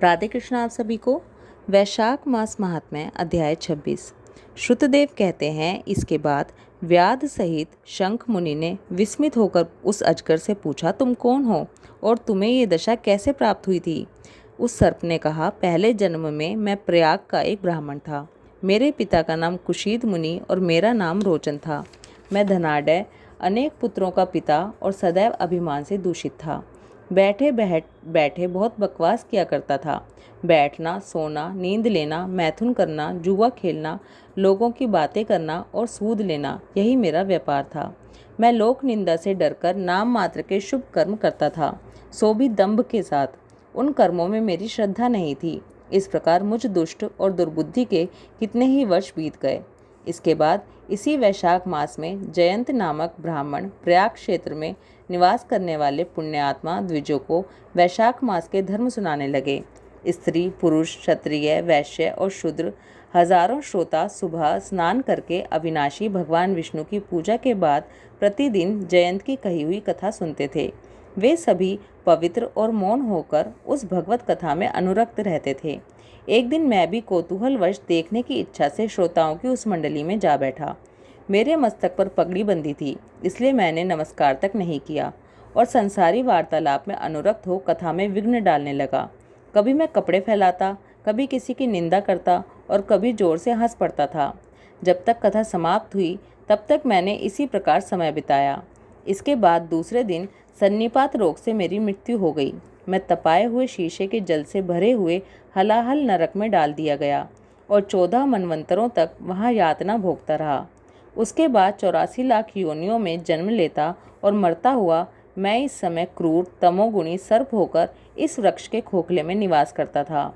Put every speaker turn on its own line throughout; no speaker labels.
राधे कृष्ण आप सभी को। वैशाख मास महात्म्य अध्याय 26। श्रुतदेव कहते हैं, इसके बाद व्याध सहित शंख मुनि ने विस्मित होकर उस अजगर से पूछा, तुम कौन हो और तुम्हें ये दशा कैसे प्राप्त हुई थी। उस सर्प ने कहा, पहले जन्म में मैं प्रयाग का एक ब्राह्मण था। मेरे पिता का नाम कुशीद मुनि और मेरा नाम रोचन था। मैं धनाढ्य, अनेक पुत्रों का पिता और सदैव अभिमान से दूषित था। बैठे बहुत बकवास किया करता था। बैठना, सोना, नींद लेना, मैथुन करना, जुआ खेलना, लोगों की बातें करना और सूद लेना, यही मेरा व्यापार था। मैं लोक निंदा से डरकर नाम मात्र के शुभ कर्म करता था, सो भी दंभ के साथ। उन कर्मों में मेरी श्रद्धा नहीं थी। इस प्रकार मुझ दुष्ट और दुर्बुद्धि के कितने ही वर्ष बीत गए। इसके बाद इसी वैशाख मास में जयंत नामक ब्राह्मण प्रयाग क्षेत्र में निवास करने वाले पुण्यात्मा द्विजों को वैशाख मास के धर्म सुनाने लगे। स्त्री, पुरुष, क्षत्रिय, वैश्य और शूद्र हजारों श्रोता सुबह स्नान करके अविनाशी भगवान विष्णु की पूजा के बाद प्रतिदिन जयंत की कही हुई कथा सुनते थे। वे सभी पवित्र और मौन होकर उस भगवत कथा में अनुरक्त रहते थे। एक दिन मैं भी कौतूहलवश देखने की इच्छा से श्रोताओं की उस मंडली में जा बैठा। मेरे मस्तक पर पगड़ी बंधी थी, इसलिए मैंने नमस्कार तक नहीं किया और संसारी वार्तालाप में अनुरक्त हो कथा में विघ्न डालने लगा। कभी मैं कपड़े फैलाता, कभी किसी की निंदा करता और कभी जोर से हंस पड़ता था। जब तक कथा समाप्त हुई तब तक मैंने इसी प्रकार समय बिताया। इसके बाद दूसरे दिन सन्निपात रोग से मेरी मृत्यु हो गई। मैं तपाए हुए शीशे के जल से भरे हुए हलाहल नरक में डाल दिया गया और 14 मनवंतरों तक वहाँ यातना भोगता रहा। उसके बाद 84 लाख योनियों में जन्म लेता और मरता हुआ मैं इस समय क्रूर तमोगुणी सर्प होकर इस वृक्ष के खोखले में निवास करता था।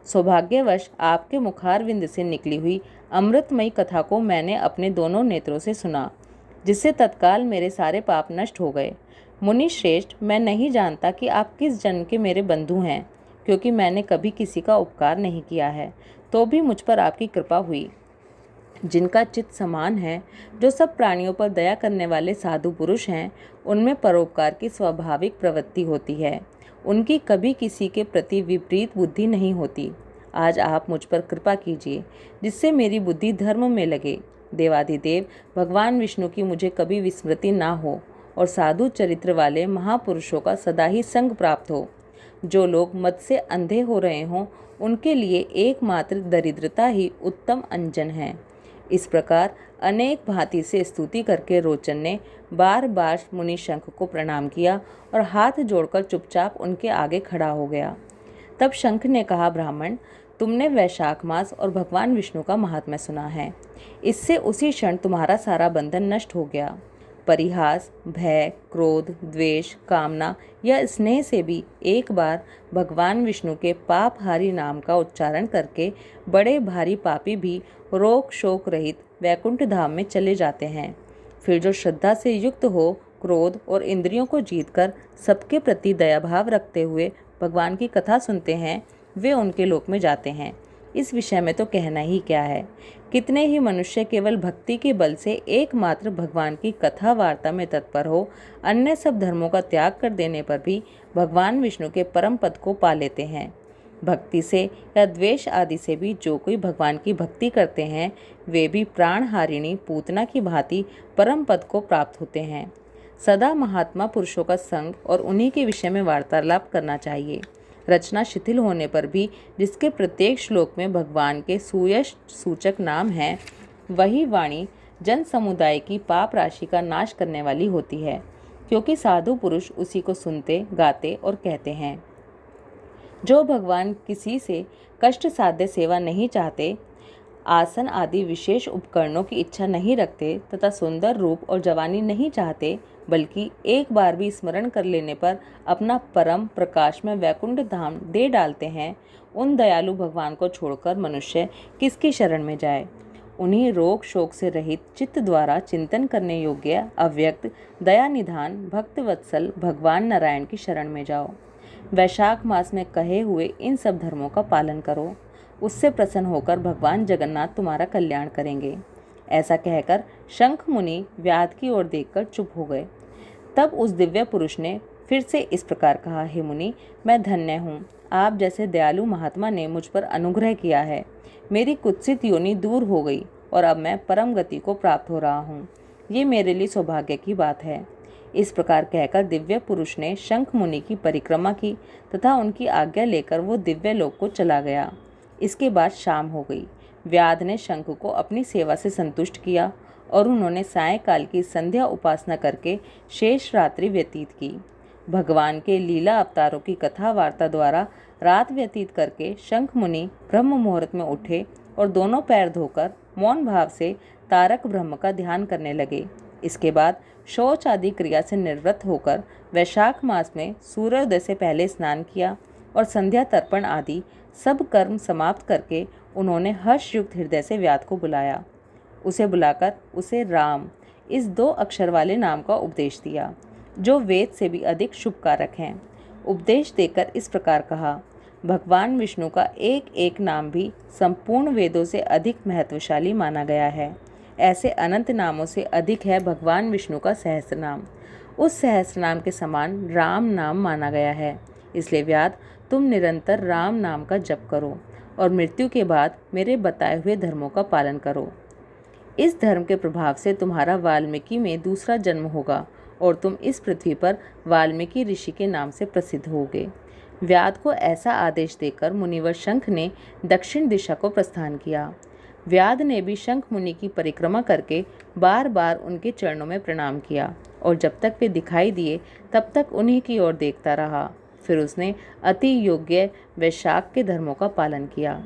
सौभाग्यवश आपके मुखारविंद से निकली हुई अमृतमयी कथा को मैंने अपने दोनों नेत्रों से सुना, जिससे तत्काल मेरे सारे पाप नष्ट हो गए। मुनि श्रेष्ठ, मैं नहीं जानता कि आप किस जन्म के मेरे बंधु हैं, क्योंकि मैंने कभी किसी का उपकार नहीं किया है, तो भी मुझ पर आपकी कृपा हुई। जिनका चित्त समान है, जो सब प्राणियों पर दया करने वाले साधु पुरुष हैं, उनमें परोपकार की स्वाभाविक प्रवृत्ति होती है। उनकी कभी किसी के प्रति विपरीत बुद्धि नहीं होती। आज आप मुझ पर कृपा कीजिए, जिससे मेरी बुद्धि धर्म में लगे। देवाधिदेव भगवान विष्णु की मुझे कभी विस्मृति ना हो और साधु चरित्र वाले महापुरुषों का सदा ही संग प्राप्त हो। जो लोग मद से अंधे हो रहे हों, उनके लिए एकमात्र दरिद्रता ही उत्तम अंजन है। इस प्रकार अनेक भांति से स्तुति करके रोचन ने बार बार मुनि शंख को प्रणाम किया और हाथ जोड़कर चुपचाप उनके आगे खड़ा हो गया। तब शंख ने कहा, ब्राह्मण, तुमने वैशाख मास और भगवान विष्णु का महात्म्य सुना है। इससे उसी क्षण तुम्हारा सारा बंधन नष्ट हो गया। परिहास, भय, क्रोध, द्वेष, कामना या स्नेह से भी एक बार भगवान विष्णु के पापहारी नाम का उच्चारण करके बड़े भारी पापी भी रोग शोक रहित वैकुंठ धाम में चले जाते हैं। फिर जो श्रद्धा से युक्त हो, क्रोध और इंद्रियों को जीतकर सबके प्रति दयाभाव रखते हुए भगवान की कथा सुनते हैं, वे उनके लोक में जाते हैं। इस विषय में तो कहना ही क्या है। कितने ही मनुष्य केवल भक्ति के बल से एकमात्र भगवान की कथा वार्ता में तत्पर हो, अन्य सब धर्मों का त्याग कर देने पर भी भगवान विष्णु के परम पद को पा लेते हैं। भक्ति से या द्वेष आदि से भी जो कोई भगवान की भक्ति करते हैं, वे भी प्राणहारिणी पूतना की भांति परम पद को प्राप्त होते हैं। सदा महात्मा पुरुषों का संग और उन्हीं के विषय में वार्तालाप करना चाहिए। रचना शिथिल होने पर भी जिसके प्रत्येक श्लोक में भगवान के सुयश सूचक नाम है, वही वाणी जन समुदाय की पाप राशि का नाश करने वाली होती है, क्योंकि साधु पुरुष उसी को सुनते, गाते और कहते हैं। जो भगवान किसी से कष्ट साध्य सेवा नहीं चाहते, आसन आदि विशेष उपकरणों की इच्छा नहीं रखते तथा सुंदर रूप और जवानी नहीं चाहते, बल्कि एक बार भी स्मरण कर लेने पर अपना परम प्रकाश में वैकुंठ धाम दे डालते हैं, उन दयालु भगवान को छोड़कर मनुष्य किसकी शरण में जाए। उन्हीं रोग शोक से रहित चित्त द्वारा चिंतन करने योग्य अव्यक्त दया निधान भक्त वत्सल भगवान नारायण की शरण में जाओ। वैशाख मास में कहे हुए इन सब धर्मों का पालन करो, उससे प्रसन्न होकर भगवान जगन्नाथ तुम्हारा कल्याण करेंगे। ऐसा कहकर शंख मुनि व्याध की ओर देखकर चुप हो गए। तब उस दिव्य पुरुष ने फिर से इस प्रकार कहा, हे मुनि, मैं धन्य हूँ। आप जैसे दयालु महात्मा ने मुझ पर अनुग्रह किया है। मेरी कुत्सित योनि दूर हो गई और अब मैं परम गति को प्राप्त हो रहा हूँ। ये मेरे लिए सौभाग्य की बात है। इस प्रकार कहकर दिव्य पुरुष ने शंख मुनि की परिक्रमा की तथा उनकी आज्ञा लेकर वो दिव्य लोक को चला गया। इसके बाद शाम हो गई। व्याध ने शंख को अपनी सेवा से संतुष्ट किया और उन्होंने सायंकाल की संध्या उपासना करके शेष रात्रि व्यतीत की। भगवान के लीला अवतारों की कथा वार्ता द्वारा रात व्यतीत करके शंख मुनि ब्रह्म मुहूर्त में उठे और दोनों पैर धोकर मौन भाव से तारक ब्रह्म का ध्यान करने लगे। इसके बाद शौच आदि क्रिया से निवृत्त होकर वैशाख मास में सूर्योदय से पहले स्नान किया और संध्या तर्पण आदि सब कर्म समाप्त करके उन्होंने हर्षयुक्त हृदय से व्याध को बुलाया। उसे बुलाकर उसे राम इस 2 अक्षर वाले नाम का उपदेश दिया, जो वेद से भी अधिक शुभकारक हैं। उपदेश देकर इस प्रकार कहा, भगवान विष्णु का एक एक नाम भी संपूर्ण वेदों से अधिक महत्वशाली माना गया है। ऐसे अनंत नामों से अधिक है भगवान विष्णु का सहस्त्र नाम। उस सहस्त्र नाम के समान राम नाम माना गया है। इसलिए व्याध, तुम निरंतर राम नाम का जप करो और मृत्यु के बाद मेरे बताए हुए धर्मों का पालन करो। इस धर्म के प्रभाव से तुम्हारा वाल्मीकि में दूसरा जन्म होगा और तुम इस पृथ्वी पर वाल्मीकि ऋषि के नाम से प्रसिद्ध होगे। व्याध को ऐसा आदेश देकर मुनिवर शंख ने दक्षिण दिशा को प्रस्थान किया। व्याध ने भी शंख मुनि की परिक्रमा करके बार बार उनके चरणों में प्रणाम किया और जब तक वे दिखाई दिए तब तक उन्हीं की ओर देखता रहा। फिर उसने अति योग्य वैशाख के धर्मों का पालन किया।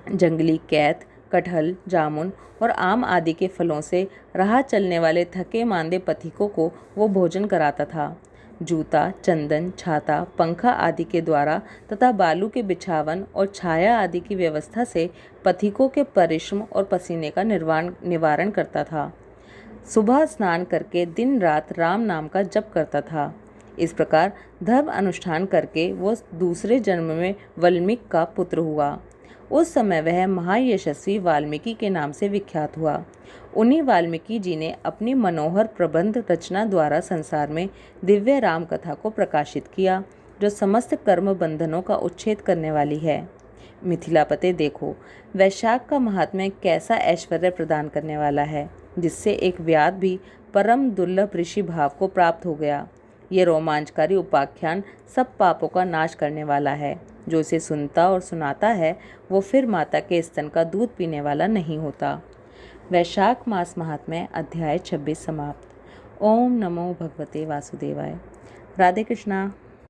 जंगली कैत, कटहल, जामुन और आम आदि के फलों से राह चलने वाले थके मांदे पथिकों को वो भोजन कराता था। जूता, चंदन, छाता, पंखा आदि के द्वारा तथा बालू के बिछावन और छाया आदि की व्यवस्था से पथिकों के परिश्रम और पसीने का निवारण करता था। सुबह स्नान करके दिन रात राम नाम का जप करता था। इस प्रकार धर्म अनुष्ठान करके वो दूसरे जन्म में वाल्मीकि का पुत्र हुआ। उस समय वह महायशस्वी वाल्मीकि के नाम से विख्यात हुआ। उन्हीं वाल्मीकि जी ने अपनी मनोहर प्रबंध रचना द्वारा संसार में दिव्य राम कथा को प्रकाशित किया, जो समस्त कर्म बंधनों का उच्छेद करने वाली है। मिथिलापते, देखो वैशाख का महात्म्य कैसा ऐश्वर्य प्रदान करने वाला है, जिससे एक व्याध भी परम दुर्लभ ऋषि भाव को प्राप्त हो गया। ये रोमांचकारी उपाख्यान सब पापों का नाश करने वाला है। जो इसे सुनता और सुनाता है वो फिर माता के स्तन का दूध पीने वाला नहीं होता। वैशाख मास महात्म्य अध्याय 26 समाप्त। ओम नमो भगवते वासुदेवाय। राधे कृष्णा।